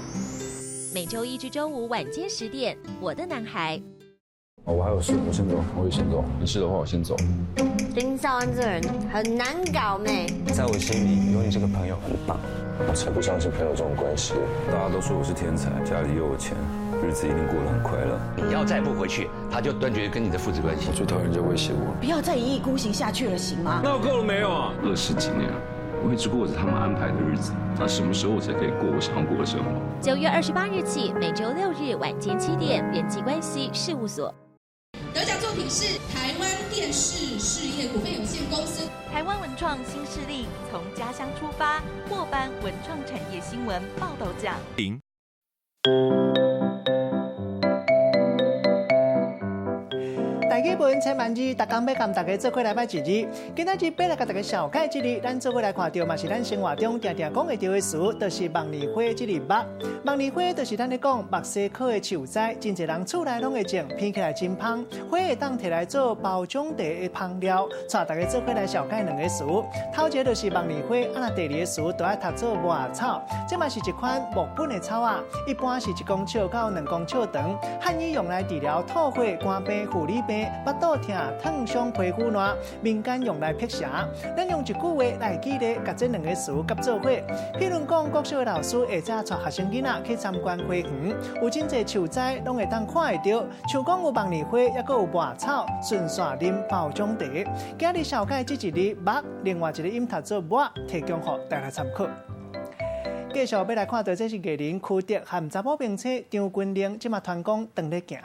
每周1至周5晚间10点，《我的男孩》。我还有事，我先走，我也先走。没事的话，我先走。林少安这个人很难搞妹，在我心里有你这个朋友很棒，我才不相信朋友这种关系。大家都说我是天才，家里又有钱，日子一定过得很快乐。你要再不回去，他就断绝跟你的父子关系。我最讨厌人家威胁我。不要再一意孤行下去了，行吗？那我够了没有啊？20几年了，我一直过着他们安排的日子，那什么时候我才可以过我想要过的生活？9月28日起，每周6日晚间7点，人际关系事务所。得得奖作品是台湾电视事业股份有限公司。台湾文创新势力从家乡出发，获颁文创产业新闻报道奖。大家本千万字，大家要跟大家做伙来拜一日。今仔日要来跟大家小解一日，咱做伙来看到嘛是咱生活中常常讲会到的词，就是梦里花这个目。梦里花就是咱咧讲目西烤的树栽，真侪人厝内拢会种，片起来真香，花会当摕来做包装茶的香料。带大家做伙来小解两个词。头一个就是梦里花，啊那第二个词就要读做抹草，这嘛是一款木本的草啊，一般是1公尺到2公尺长，汉语用来治疗吐血、肝病、妇女病。腹肚痛、烫伤、皮肤烂，民间用来辟邪。咱用一句话来举例，甲这两个词夹做伙。譬如讲，国小的老师会早带学生囡仔去参观花园，有真侪树栽拢会当看会到，像讲有梦里花，也阁有抹草、顺线林、包装茶。今日小解这一日目，另外一个音读做抹，提供给大家参考。继续要来看到，这是艺人柯德和查某名妻张君玲，即马团工当咧行。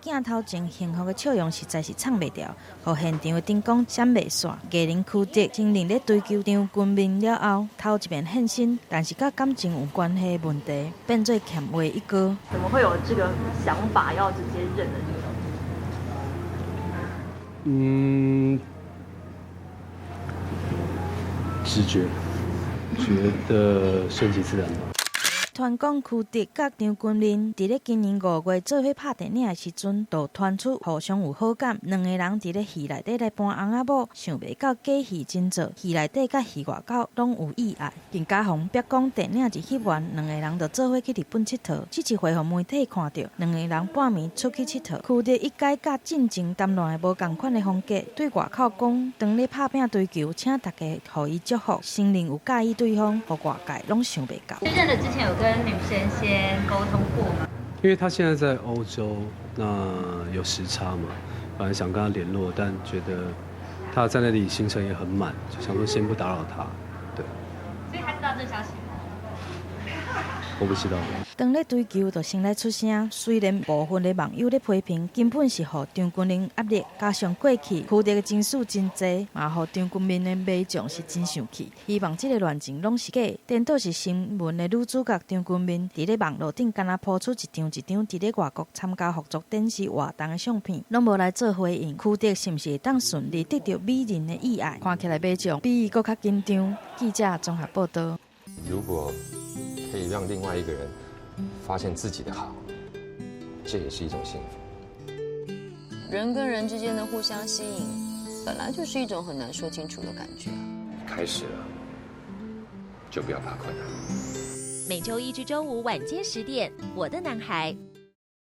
镜头前幸福的笑容实在是藏袂掉，互现场的灯光闪袂煞。艺人柯德经历咧追求张君明了后，头一遍现身，但是甲感情有关系的问题，变做欠话一个。怎么会有这个想法要直接认了这个？直觉，觉得顺其自然吧。团讲柯德甲张君玲伫咧今年5月做伙拍电影的时阵，就传出互相有好感。两个人伫咧戏内底来搬翁仔某，想袂到假戏真做，戏内底甲戏外口拢有意外。更加红别讲电影一翕完，两个人就做伙去日本佚佗。这一回互媒体看到，两个人半暝出去佚佗。柯德一改甲进前谈恋的无共款的风格，对外口讲当咧拍拼追求，请大家互伊祝福。承认有介意对方，互外界拢想袂到。认了之前有跟女生先沟通过吗？因为他现在在欧洲，那有时差嘛，本来想跟他联络，但觉得他在那里行程也很满，就想说先不打扰他。对。所以他知道这个消息吗？我不知道。当咧追求就先来出声，虽然部分的网友咧批评，根本是互张君玲压力，加上过去柯德的情绪真济，嘛互张君明的迷众是真生气。希望这个恋情拢是假，颠倒是新闻的女主角张君明伫咧网络顶敢若抛出一张伫咧外国参加合作电视活动的相片，拢无来做回应。柯德是毋是会当顺利得到美人的意爱？看起来迷众比伊更较紧张。记者综合报道。如果可以让另外一个人发现自己的好，这也是一种幸福。人跟人之间的互相吸引，本来就是一种很难说清楚的感觉。开始了，就不要怕困难。每周一至周五晚间10点，《我的男孩》。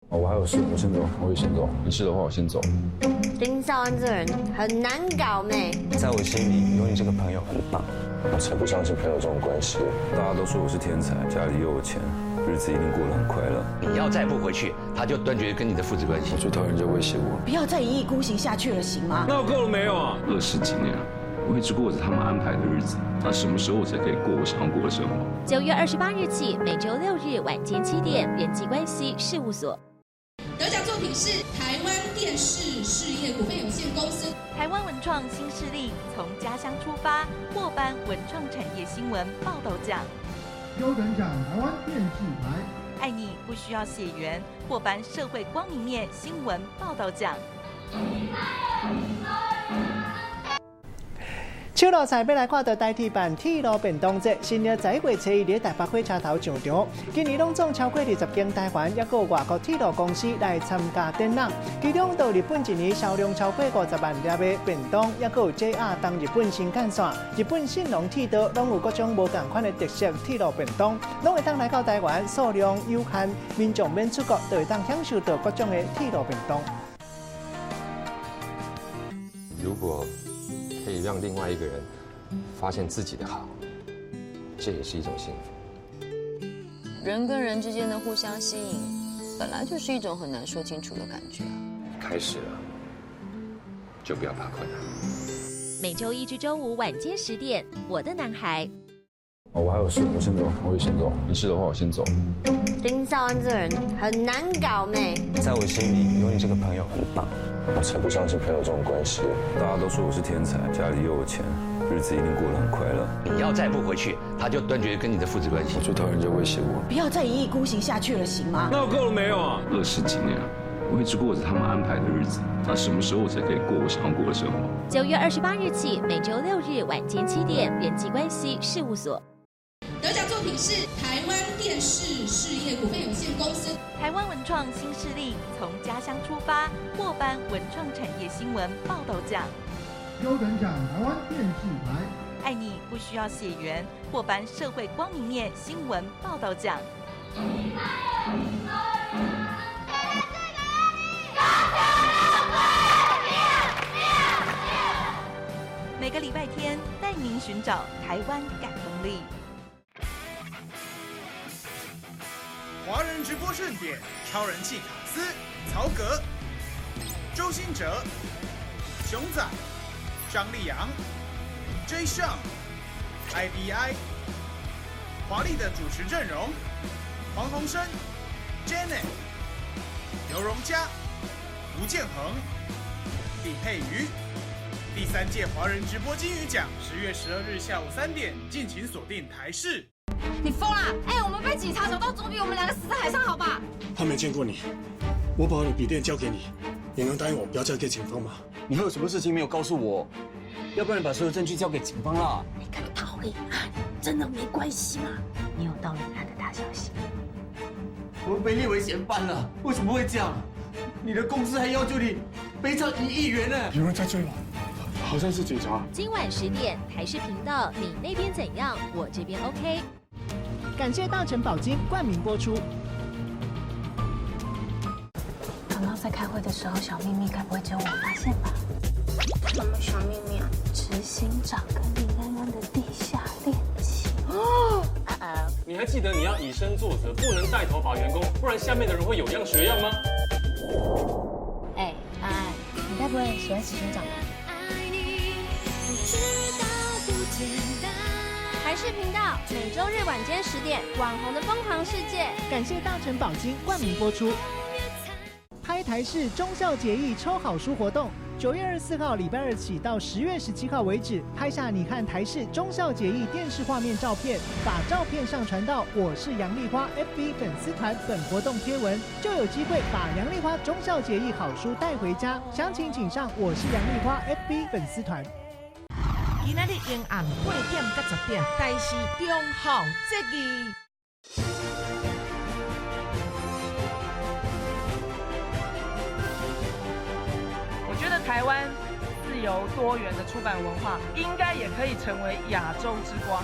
我还有事，我先走，我也先走。没事的话，我先走。林少安这人很难搞妹，在我心里，有你这个朋友很棒。我才不相信朋友这种关系。大家都说我是天才，家里又有钱，日子一定过得很快乐。你要再不回去，他就断绝跟你的父子关系。我最讨厌人家威胁我。不要再一意孤行下去了，行吗？那我够了没有啊？20几年，我一直过着他们安排的日子。那什么时候我才可以过我想要过的生活？9月28日起，每周6日晚间7点，人际关系事务所。得奖作品是台湾电视事业股份有限公司。台湾文创新势力从家乡出发，获颁文创产业新闻报道奖。优等奖台湾电视台。爱你不需要血缘，获颁社会光明面新闻报道奖。手路菜要来看到代替办铁路便当节，新历11月7日台北火车头上场。今年拢总超过20间台湾，也有外国铁路公司来参加展览。其中到日本一年销量超过50万粒的便当，也有 JR 东日本新干线、日本信浓铁道，拢有各种无同款的特色铁路便当，拢会当来到台湾，数量有限，民众免出国，就会当享受到各种的铁路便当。如果可以让另外一个人发现自己的好，这也是一种幸福。人跟人之间的互相吸引，本来就是一种很难说清楚的感觉。开始了，就不要怕困难。每周一至周五晚间10点，《我的男孩》。我还有事，我先走，我也先走。没事的话，我先走。林少安这人很难搞妹，在我心里，有你这个朋友很棒。我才不相信朋友这种关系。大家都说我是天才，家里又有钱，日子一定过得很快乐。你要再不回去，他就断绝跟你的父子关系。我最讨厌人家威胁我。不要再一意孤行下去了，行吗？那够了没有啊？20几年了，我一直过着他们安排的日子。那什么时候我才可以过我想要过的生活？9月28日起，每周6日晚间7点，人际关系事务所。得奖作品是台湾电视事业股份有限公司。台湾文创新势力从家乡出发，获颁文创产业新闻报道奖。优等奖台湾电视台。爱你不需要血缘，获颁社会光明面新闻报道奖。每个礼拜天带您寻找台湾感动力。华人直播盛典，超人气卡司、曹格、周兴哲、熊仔、张立阳、J. Sean、IBI， 华丽的主持阵容：黄鸿升、Janet、刘荣嘉、吴建衡、李佩瑜。第3届华人直播金鱼奖10月12日下午3点，敬请锁定台视。你疯啦！我们被警察找到总比我们2个死在海上好吧？他没见过你，我把我的笔电交给你，你能答应我不要交给警方吗？你还有什么事情没有告诉我？要不然把所有证据交给警方啦。你跟陶丽案真的没关系吗？你有盗领案的大消息？我们被列为嫌犯了，为什么会这样？你的公司还要求你赔偿1亿元呢！有人在追我。好像是警察。今晚10点，台视频道，你那边怎样？我这边 OK。感谢大成保金冠名播出。刚刚在开会的时候，小秘密该不会只有我发现吧？什么小秘密啊？执行长跟林安安的地下恋情。哦，你还记得你要以身作则，不能带头把员工，不然下面的人会有样学样吗？你该不会喜欢执行长吧？台视频道每周日晚间10点，网红的疯狂世界。感谢大成保金冠名播出。拍台视忠孝节义抽好书活动，9月24号礼拜2起到10月17号为止，拍下你和台视忠孝节义电视画面照片，把照片上传到我是杨丽花 FB 粉丝团本活动贴文，就有机会把杨丽花忠孝节义好书带回家。详情请上我是杨丽花 FB 粉丝团。今仔日阴暗8点到10点，台视忠孝节义。我觉得台湾自由多元的出版文化，应该也可以成为亚洲之光。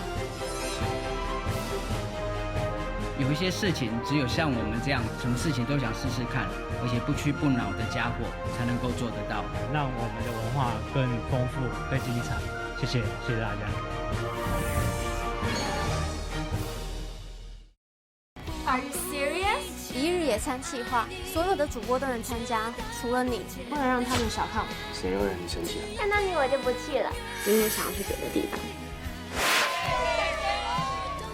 有一些事情，只有像我们这样，什么事情都想试试看，而且不屈不挠的家伙，才能够做得到，让我们的文化更丰富、更精彩。谢谢大家。Are you serious？ 一日野餐企划，所有的主播都能参加，除了你，不能让他们小看我。谁会让你生气啊？看到你我就不去了，因为想要去别的地方。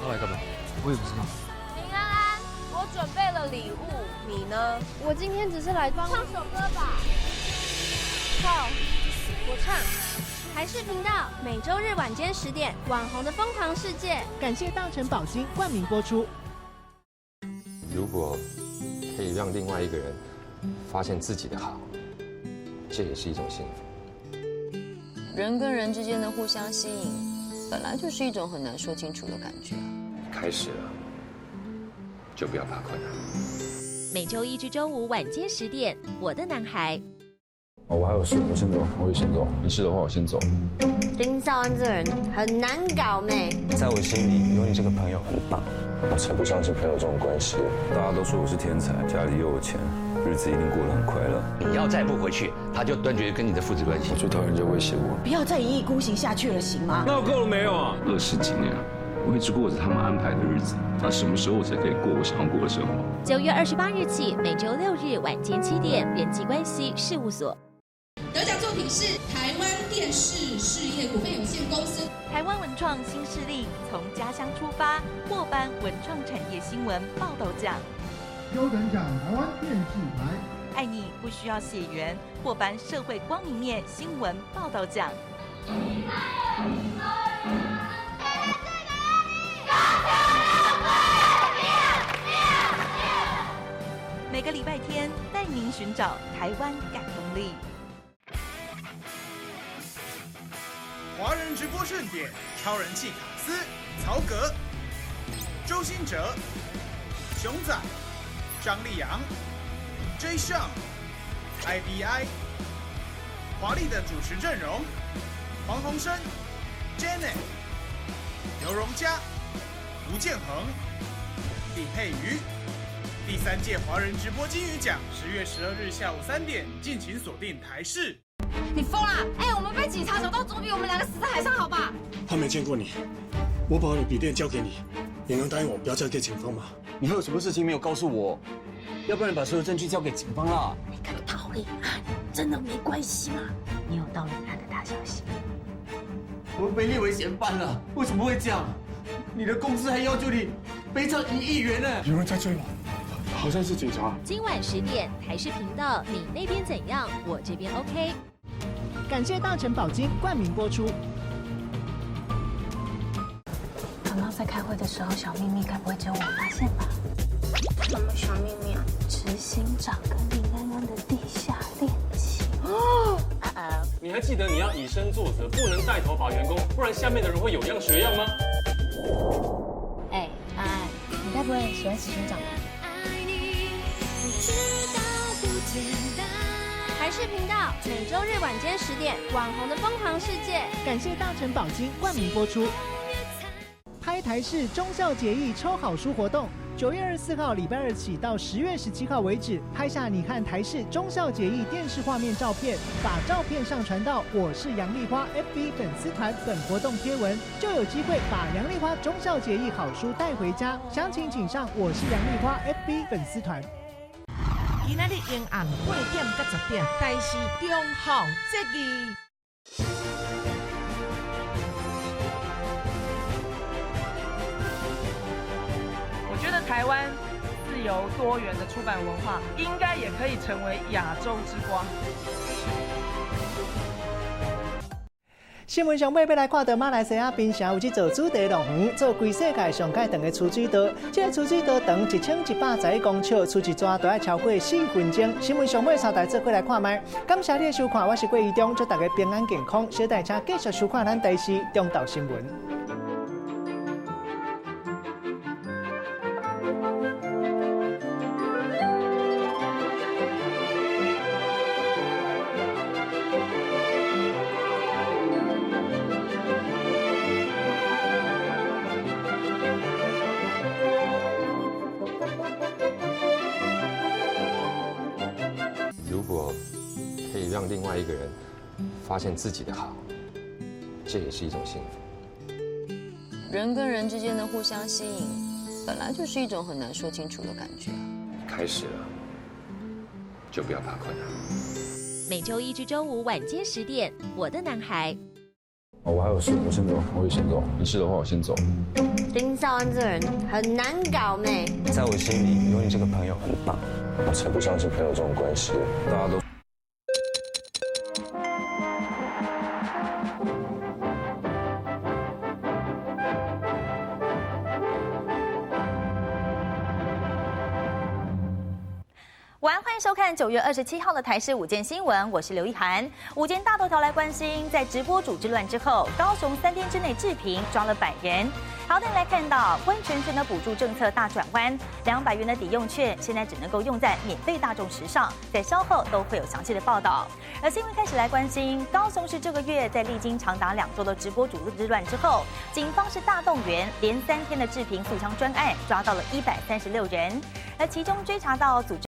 他来干嘛？我也不知道。林安安，我准备了礼物，你呢？我今天只是来唱首歌吧。好，我唱。台视频道每周日晚间10点，网红的疯狂世界。感谢大成保金冠名播出。如果可以让另外一个人发现自己的好，这也是一种幸福。人跟人之间的互相吸引，本来就是一种很难说清楚的感觉。开始了，就不要怕困难。每周1至周5晚间10点，我的男孩。我还有事，我先走。我也先走。没事的话，我先走。林少安这人很难搞呢。在我心里，有你这个朋友很棒。我才不相信朋友这种关系。大家都说我是天才，家里又有钱，日子一定过得很快乐。你要再不回去，他就断绝跟你的父子关系。我最讨厌人家威胁我。不要再一意孤行下去了，行吗？那够了没有啊？20几年了，我一直过着他们安排的日子。那什么时候我才可以过我想要过的生活？9月28日起，每周6日晚间7点，人际关系事务所。得奖作品是台湾电视事业股份有限公司。台湾文创新势力从家乡出发，获颁文创产业新闻报道奖。优等奖台湾电视台。爱你不需要血缘，获颁社会光明面新闻报道奖。每个礼拜天带您寻找台湾感动力。华人直播盛典，超人气卡司曹格、周兴哲、熊仔、张立阳、J. Sean、IBI， 华丽的主持阵容：黄鸿升、Janet、刘荣嘉、吴建衡、李佩瑜。第3届华人直播金鱼奖10月12日下午3点，敬请锁定台视。你疯啦！我们被警察找到，总比我们2个死在海上好吧？他没见过你，我把我的笔电交给你，你能答应我不要交给警方吗？你还有什么事情没有告诉我？要不然把所有证据交给警方啦。跟陶丽案真的没关系吗？你有盗领案的大消息？我被列为嫌犯了，为什么会这样？你的公司还要求你赔偿1亿元呢！有人在追我，好像是警察。今晚10点，台视频道，你那边怎样？我这边 OK。感谢大成保金冠名播出。刚刚在开会的时候，小秘密该不会只有我发现吧？什么小秘密啊？执行长跟林安安的地下恋情。你还记得你要以身作则，不能带头把员工，不然下面的人会有样学样吗？安安，你该不会喜欢执行长吧？台视频道每周日晚间10点，网红的疯狂世界。感谢大成保金冠名播出。拍台视忠孝节义抽好书活动，9月24号礼拜2起到10月17号为止，拍下你看台视忠孝节义电视画面照片，把照片上传到我是杨丽花 FB 粉丝团本活动贴文，就有机会把杨丽花忠孝节义好书带回家。详情请上我是杨丽花 FB 粉丝团。今仔日阴暗8点到10点，台视忠孝节义。我觉得台湾自由多元的出版文化，应该也可以成为亚洲之光。新闻上尾要来看到马来西亚槟城有一座主题乐园，做全世界上界长的储水道。这个储水道长1111公尺，出一抓都要超过4分钟。新闻上尾稍待做过来看麦。感谢你的收看，我是郭义中，祝大家平安健康。小弟请继续收看咱台视中道新闻。如果可以让另外一个人发现自己的好，这也是一种幸福。人跟人之间的互相吸引，本来就是一种很难说清楚的感觉。开始了，就不要怕困难。每周1至周5晚间10点，《我的男孩》。我还有事，我先走，我也先走。没事的话，我先走。林少安这个人很难搞妹，在我心里有你这个朋友很棒，我才不相信朋友这种关系，大家都。欢迎收看9月27号的台视午间新闻，我是刘一涵。午间大头条来关心，在直播主之乱之后，高雄3天之内治平抓了100人。好的，来看到温泉城的补助政策大转弯，200元的抵用券现在只能够用在免费大众食上，在稍后都会有详细的报道。而新闻开始来关心，高雄市这个月在历经长达2周的直播主之乱之后，警方是大动员，连3天的治平诉枪专案抓到了136人，而其中追查到组织